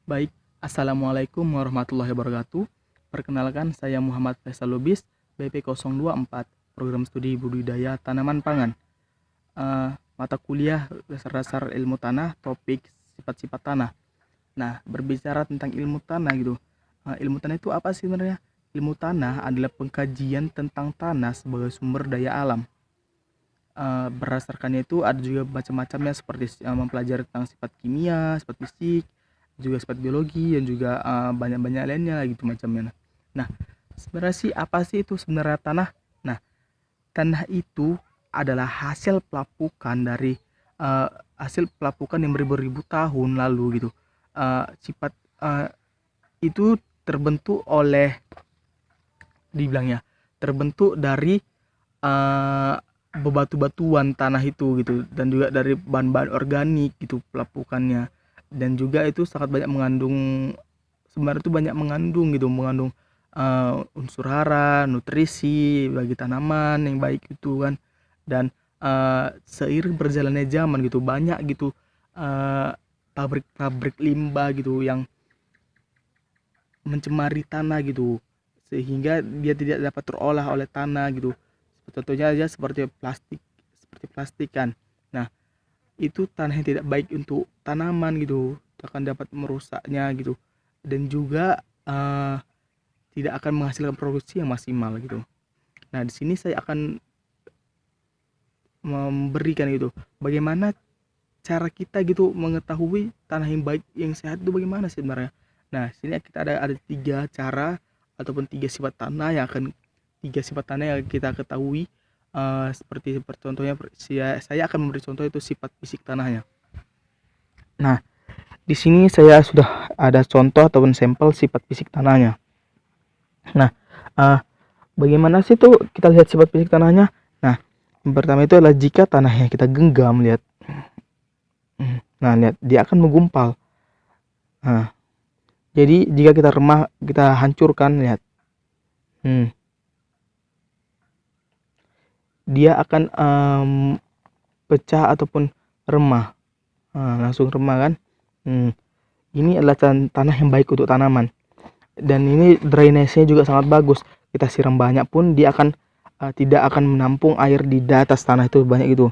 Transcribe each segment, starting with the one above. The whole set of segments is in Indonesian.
Baik, Assalamualaikum warahmatullahi wabarakatuh. Perkenalkan, saya Muhammad Faisal Lubis, BP 024, Program Studi Budidaya Tanaman Pangan. Mata kuliah dasar-dasar ilmu tanah, topik sifat-sifat tanah. Nah, berbicara tentang ilmu tanah gitu. Ilmu tanah itu apa sih sebenarnya? Ilmu tanah adalah pengkajian tentang tanah sebagai sumber daya alam. Berdasarkannya itu ada juga macam-macamnya seperti mempelajari tentang sifat kimia, sifat fisik, juga sifat biologi dan juga banyak-banyak lainnya gitu macamnya. Nah, sebenarnya sih apa sih itu sebenarnya tanah? Nah, tanah itu adalah hasil pelapukan dari uh, hasil pelapukan yang beribu-ribu tahun lalu gitu. Sifat itu terbentuk oleh dibilangnya terbentuk dari uh, bebatu-batuan tanah itu gitu, dan juga dari bahan-bahan organik gitu pelapukannya, dan juga itu sangat banyak mengandung, sebenarnya itu banyak mengandung gitu, mengandung unsur hara, nutrisi bagi tanaman yang baik itu kan. Dan seiring berjalannya zaman gitu banyak gitu uh, pabrik-pabrik limbah gitu yang mencemari tanah gitu, sehingga dia tidak dapat terolah oleh tanah gitu. Contohnya aja seperti plastik kan. Nah, itu tanah yang tidak baik untuk tanaman gitu, akan dapat merusaknya gitu, dan juga tidak akan menghasilkan produksi yang maksimal gitu. Nah, di sini saya akan memberikan gitu bagaimana cara kita gitu mengetahui tanah yang baik yang sehat itu bagaimana sih sebenarnya. Nah, sini kita ada tiga cara ataupun tiga sifat tanah yang kita ketahui. Seperti contohnya, saya akan memberi contoh itu sifat fisik tanahnya. Nah, di sini saya sudah ada contoh ataupun sampel sifat fisik tanahnya. Nah, uh, bagaimana sih tuh kita lihat sifat fisik tanahnya? Nah, yang pertama itu adalah jika tanahnya kita genggam, lihat. Nah, lihat dia akan menggumpal. Nah, jadi jika kita remah, kita hancurkan, lihat. Dia akan pecah ataupun remah. Langsung remah kan. Ini adalah tanah yang baik untuk tanaman. Dan ini drainase-nya juga sangat bagus. Kita siram banyak pun dia akan tidak akan menampung air di atas tanah itu banyak itu.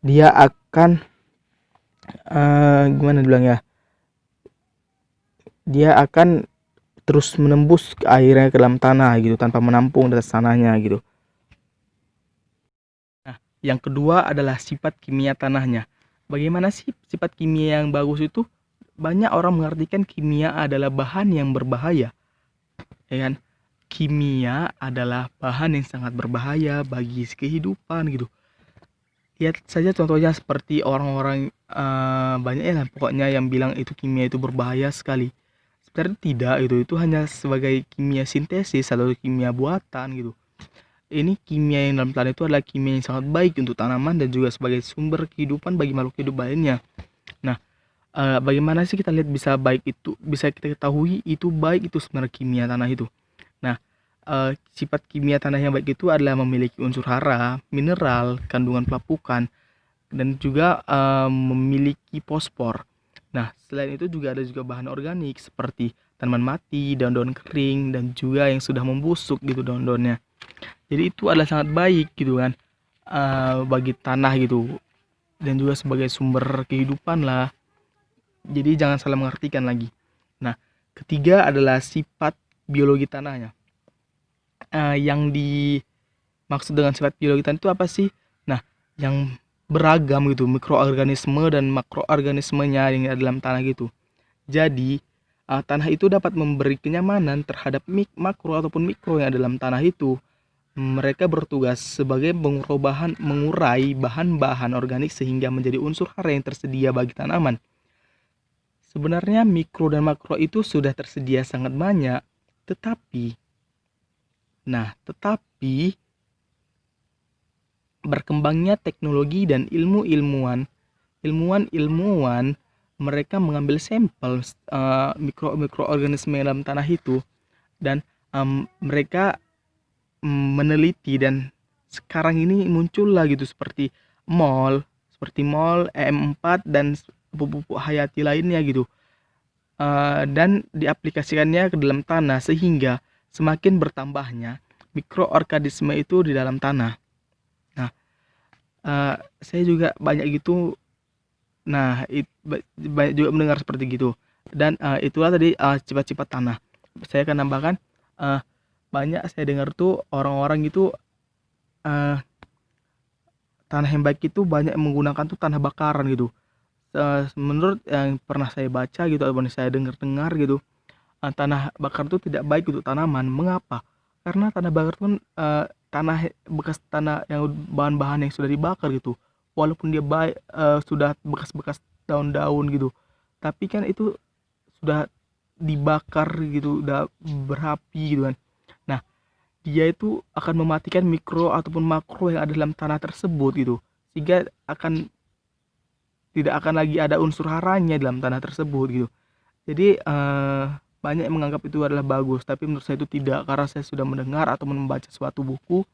Dia akan gimana bilang ya? Dia akan terus menembus airnya ke dalam tanah gitu tanpa menampung di atas tanahnya gitu. Nah, yang kedua adalah sifat kimia tanahnya. Bagaimana sih sifat kimia yang bagus itu? Banyak orang mengartikan kimia adalah bahan yang berbahaya, ya kan? Kimia adalah bahan yang sangat berbahaya bagi kehidupan gitu. Lihat saja contohnya seperti orang-orang banyak ya lah pokoknya yang bilang itu kimia itu berbahaya sekali. Sebenarnya tidak, itu hanya sebagai kimia sintesis atau kimia buatan gitu. Ini kimia yang dalam tanah itu adalah kimia yang sangat baik untuk tanaman dan juga sebagai sumber kehidupan bagi makhluk hidup lainnya. Nah, bagaimana sih kita lihat bisa kita ketahui itu baik itu sebenarnya kimia tanah itu. Nah, sifat kimia tanah yang baik itu adalah memiliki unsur hara, mineral, kandungan pelapukan, dan juga memiliki fosfor. Nah, selain itu juga ada juga bahan organik seperti tanaman mati, daun-daun kering, dan juga yang sudah membusuk gitu daun-daunnya. Jadi itu adalah sangat baik gitu kan, bagi tanah gitu, dan juga sebagai sumber kehidupan lah. Jadi jangan salah mengartikan lagi. Nah, ketiga adalah sifat biologi tanahnya. Yang dimaksud dengan sifat biologi tanah itu apa sih? Nah, yang beragam gitu, mikroorganisme dan makroorganismenya yang ada dalam tanah gitu. Jadi tanah itu dapat memberi kenyamanan terhadap makro ataupun mikro yang ada dalam tanah itu. Mereka bertugas sebagai mengurai bahan-bahan organik sehingga menjadi unsur hara yang tersedia bagi tanaman. Sebenarnya mikro dan makro itu sudah tersedia sangat banyak, tetapi berkembangnya teknologi dan ilmuwan mereka mengambil sampel mikroorganisme dalam tanah itu, dan mereka meneliti, dan sekarang ini muncul lah gitu seperti mol, EM4 dan pupuk hayati lainnya gitu. dan diaplikasikannya ke dalam tanah sehingga semakin bertambahnya mikroorganisme itu di dalam tanah. Nah, saya juga banyak gitu. Nah, banyak juga mendengar seperti gitu. Dan itulah tadi sifat-sifat tanah. Saya akan nambahkan, banyak saya dengar tuh orang-orang gitu, eh, tanah yang baik itu banyak menggunakan tuh tanah bakaran gitu. Menurut yang pernah saya baca gitu ataupun saya dengar-dengar gitu, tanah bakar itu tidak baik untuk tanaman. Mengapa? Karena tanah bakar itu kan tanah bekas tanah yang bahan-bahan yang sudah dibakar gitu. Walaupun dia baik, sudah bekas-bekas daun-daun gitu, tapi kan itu sudah dibakar gitu, udah berapi gitu kan. Nah, dia itu akan mematikan mikro ataupun makro yang ada dalam tanah tersebut gitu, sehingga tidak akan lagi ada unsur haranya dalam tanah tersebut gitu. Jadi banyak yang menganggap itu adalah bagus, tapi menurut saya itu tidak, karena saya sudah mendengar atau membaca suatu buku,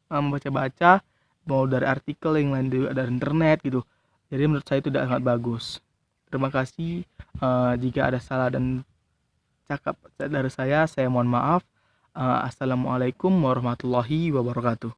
membaca-baca mau dari artikel yang lain dari internet gitu. Jadi menurut saya itu tidak sangat bagus. Terima kasih. Jika ada salah dan cakap dari saya mohon maaf. Assalamualaikum warahmatullahi wabarakatuh.